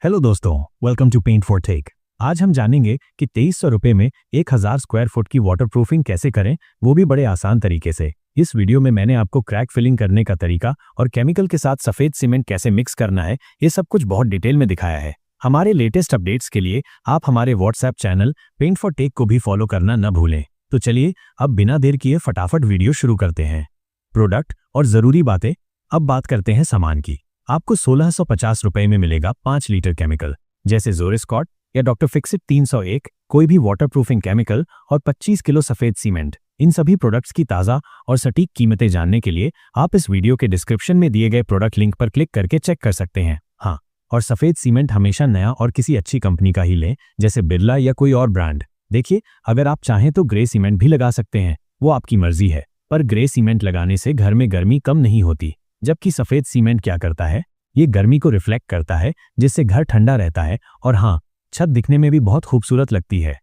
Hello दोस्तों, welcome to Paint for Tech. आज हम जानेंगे कि 2300 रुपये में 1000 स्क्वायर फुट की वाटरप्रूफिंग कैसे करें, वो भी बड़े आसान तरीके से। इस वीडियो में मैंने आपको क्रैक फिलिंग करने का तरीका और केमिकल के साथ सफेद सीमेंट कैसे मिक्स करना है, ये सब कुछ बहुत डिटेल में दिखाया है। हमारे लेटेस्ट अपडेट्स के लिए आप हमारे WhatsApp channel Paint for Tech को भी फॉलो करना न भूलें। तो चलिए अब बिना देर किए फटाफट वीडियो शुरू करते हैं। प्रोडक्ट और ज़रूरी बातें। अब बात करते हैं सामान की। आपको 1650 रुपए में मिलेगा 5 लीटर केमिकल, जैसे ज़ोरिस्कॉट या डॉक्टर फिक्सिट 301, कोई भी वाटरप्रूफिंग केमिकल और 25 किलो सफ़ेद सीमेंट। इन सभी प्रोडक्ट्स की ताज़ा और सटीक कीमतें जानने के लिए आप इस वीडियो के डिस्क्रिप्शन में दिए गए प्रोडक्ट लिंक पर क्लिक करके चेक कर सकते हैं। हाँ, और सफ़ेद सीमेंट हमेशा नया और किसी अच्छी कंपनी का ही लें, जैसे बिरला या कोई और ब्रांड। देखिए, अगर आप चाहें तो ग्रे सीमेंट भी लगा सकते हैं, वो आपकी मर्जी है, पर ग्रे सीमेंट लगाने से घर में गर्मी कम नहीं होती, जबकि सफ़ेद सीमेंट क्या करता है, ये गर्मी को रिफ्लेक्ट करता है, जिससे घर ठंडा रहता है और हाँ, छत दिखने में भी बहुत खूबसूरत लगती है।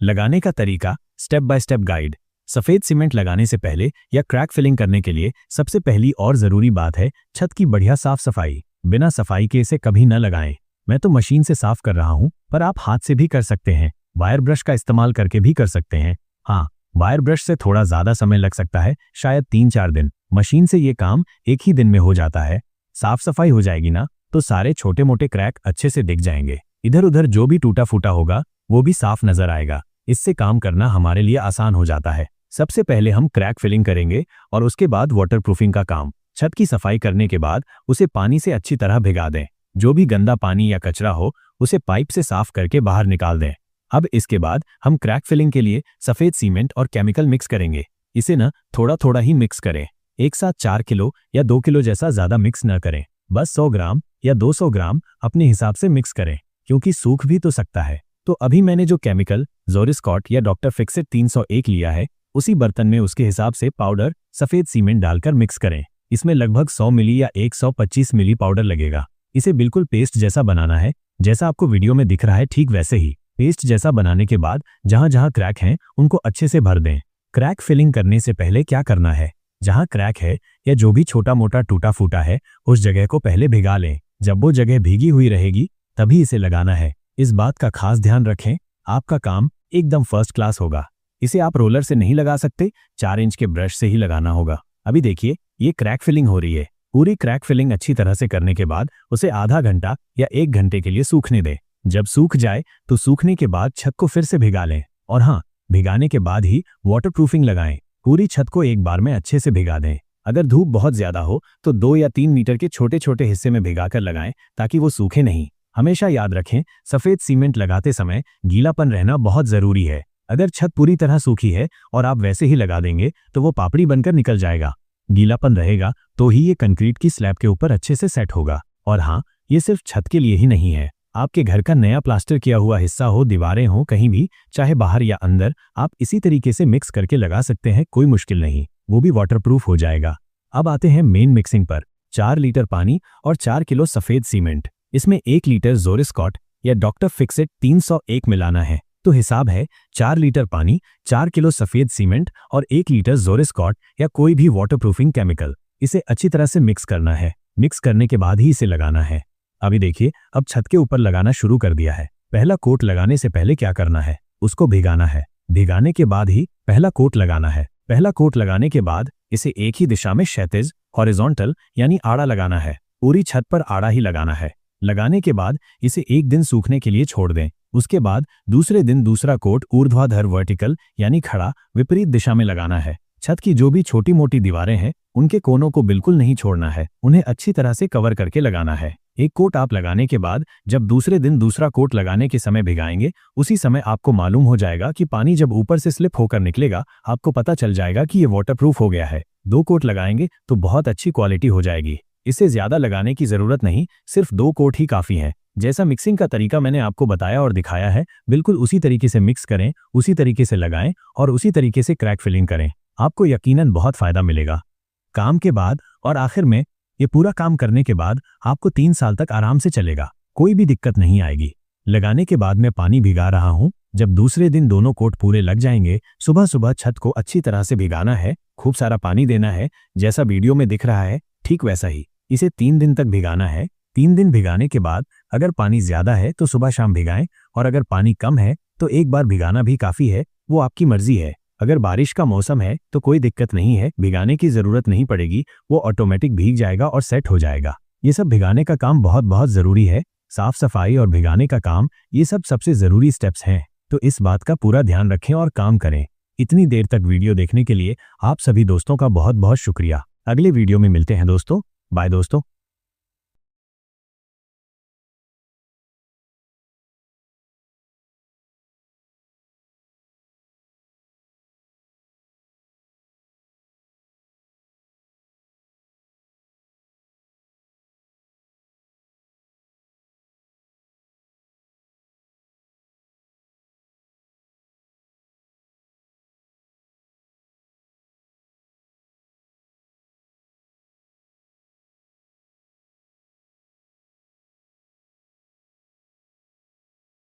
लगाने का तरीका, स्टेप बाय स्टेप गाइड। सफ़ेद सीमेंट लगाने से पहले या क्रैक फिलिंग करने के लिए सबसे पहली और ज़रूरी बात है छत की बढ़िया साफ सफाई। बिना सफाई के इसे कभी न लगाएं। मैं तो मशीन से साफ कर रहा हूँ, पर आप हाथ से भी कर सकते हैं, वायर ब्रश का इस्तेमाल करके भी कर सकते हैं। हाँ, वायर ब्रश से थोड़ा ज़्यादा समय लग सकता है, शायद 3-4 दिन। मशीन से ये काम एक ही दिन में हो जाता है। साफ सफाई हो जाएगी ना, तो सारे छोटे मोटे क्रैक अच्छे से दिख जाएंगे। इधर उधर जो भी टूटा फूटा होगा वो भी साफ नजर आएगा। इससे काम करना हमारे लिए आसान हो जाता है। सबसे पहले हम क्रैक फिलिंग करेंगे और उसके बाद वाटरप्रूफिंग का काम। छत की सफाई करने के बाद उसे पानी से अच्छी तरह भिगा दें। जो भी गंदा पानी या कचरा हो उसे पाइप से साफ करके बाहर निकाल दें। अब इसके बाद हम क्रैक फिलिंग के लिए सफ़ेद सीमेंट और केमिकल मिक्स करेंगे। इसे न थोड़ा थोड़ा ही मिक्स करें, एक साथ 4 किलो या 2 किलो जैसा ज़्यादा मिक्स न करें। बस 100 ग्राम या 200 ग्राम अपने हिसाब से मिक्स करें, क्योंकि सूख भी तो सकता है। तो अभी मैंने जो केमिकल ज़ोरिस्कॉट या डॉक्टर फिक्सिट 301 लिया है, उसी बर्तन में उसके हिसाब से पाउडर सफ़ेद सीमेंट डालकर मिक्स करें। इसमें लगभग 100 मिली या 125 मिली पाउडर लगेगा। इसे बिल्कुल पेस्ट जैसा बनाना है, जैसा आपको वीडियो में दिख रहा है, ठीक वैसे ही। पेस्ट जैसा बनाने के बाद जहां जहां क्रैक हैं उनको अच्छे से भर दें। क्रैक फिलिंग करने से पहले क्या करना है, जहां क्रैक है या जो भी छोटा मोटा टूटा फूटा है उस जगह को पहले भिगा लें। जब वो जगह भीगी हुई रहेगी तभी इसे लगाना है। इस बात का खास ध्यान रखें, आपका काम एकदम फर्स्ट क्लास होगा। इसे आप रोलर से नहीं लगा सकते, 4 इंच के ब्रश से ही लगाना होगा। अभी देखिए, ये क्रैक फिलिंग हो रही है। पूरी क्रैक फिलिंग अच्छी तरह से करने के बाद उसे आधा घंटा या 1 घंटे के लिए सूखने दें। जब सूख जाए तो सूखने के बाद छत को फिर से भिगा लें, और हाँ, भिगाने के बाद ही वाटरप्रूफिंग लगाएं। पूरी छत को एक बार में अच्छे से भिगा दें। अगर धूप बहुत ज्यादा हो तो 2 या 3 मीटर के छोटे छोटे हिस्से में भिगाकर लगाएं, ताकि वो सूखे नहीं। हमेशा याद रखें, सफ़ेद सीमेंट लगाते समय गीलापन रहना बहुत ज़रूरी है। अगर छत पूरी तरह सूखी है और आप वैसे ही लगा देंगे तो वो पापड़ी बनकर निकल जाएगा। गीलापन रहेगा तो ही ये कंक्रीट की स्लैब के ऊपर अच्छे से सेट होगा। और हाँ, ये सिर्फ छत के लिए ही नहीं है, आपके घर का नया प्लास्टर किया हुआ हिस्सा हो, दीवारें हो, कहीं भी, चाहे बाहर या अंदर, आप इसी तरीके से मिक्स करके लगा सकते हैं। कोई मुश्किल नहीं, वो भी वाटरप्रूफ हो जाएगा। अब आते हैं मेन मिक्सिंग पर। 4 लीटर पानी और 4 किलो सफ़ेद सीमेंट। इसमें 1 लीटर ज़ोरिस्कॉट या डॉक्टर फिक्सिट 301 मिलाना है। तो हिसाब है 4 लीटर पानी, 4 किलो सफ़ेद सीमेंट और 1 लीटर ज़ोरिस्कॉट या कोई भी वाटरप्रूफिंग केमिकल। इसे अच्छी तरह से मिक्स करना है। मिक्स करने के बाद ही इसे लगाना है। अभी देखिए, अब छत के ऊपर लगाना शुरू कर दिया है। पहला कोट लगाने से पहले क्या करना है, उसको भिगाना है। भिगाने के बाद ही पहला कोट लगाना है। पहला कोट लगाने के बाद इसे एक ही दिशा में क्षैतिज, हॉरिजॉन्टल यानी आड़ा लगाना है। पूरी छत पर आड़ा ही लगाना है। लगाने के बाद इसे 1 दिन सूखने के लिए छोड़ दें। उसके बाद दूसरे दिन दूसरा कोट ऊर्ध्वाधर वर्टिकल यानी खड़ा विपरीत दिशा में लगाना है। छत की जो भी छोटी मोटी दीवारें हैं उनके कोनों को बिल्कुल नहीं छोड़ना है, उन्हें अच्छी तरह से कवर करके लगाना है। एक कोट आप लगाने के बाद जब दूसरे दिन दूसरा कोट लगाने के समय भिगाएंगे, उसी समय आपको मालूम हो जाएगा कि पानी जब ऊपर से स्लिप होकर निकलेगा, आपको पता चल जाएगा कि ये वाटरप्रूफ हो गया है। 2 कोट लगाएंगे तो बहुत अच्छी क्वालिटी हो जाएगी। इसे ज्यादा लगाने की जरूरत नहीं, सिर्फ 2 कोट ही काफी हैं। जैसा मिक्सिंग का तरीका मैंने आपको बताया और दिखाया है, बिल्कुल उसी तरीके से मिक्स करें, उसी तरीके से लगाएं और उसी तरीके से क्रैक फिलिंग करें। आपको यकीनन बहुत फायदा मिलेगा। काम के बाद और आखिर में ये पूरा काम करने के बाद आपको 3 साल तक आराम से चलेगा, कोई भी दिक्कत नहीं आएगी। लगाने के बाद मैं पानी भिगा रहा हूँ। जब दूसरे दिन दोनों कोट पूरे लग जाएंगे, सुबह सुबह छत को अच्छी तरह से भिगाना है, खूब सारा पानी देना है, जैसा वीडियो में दिख रहा है ठीक वैसा ही। इसे 3 दिन तक भिगाना है। 3 दिन भिगाने के बाद अगर पानी ज्यादा है तो सुबह शाम भिगाएं, और अगर पानी कम है तो एक बार भिगाना भी काफी है, वो आपकी मर्जी है। अगर बारिश का मौसम है तो कोई दिक्कत नहीं है, भिगाने की जरूरत नहीं पड़ेगी, वो ऑटोमेटिक भीग जाएगा और सेट हो जाएगा। ये सब भिगाने का काम बहुत बहुत जरूरी है। साफ सफाई और भिगाने का काम, ये सब सबसे जरूरी स्टेप्स हैं, तो इस बात का पूरा ध्यान रखें और काम करें। इतनी देर तक वीडियो देखने के लिए आप सभी दोस्तों का बहुत बहुत शुक्रिया। अगले वीडियो में मिलते हैं दोस्तों। बाय दोस्तों।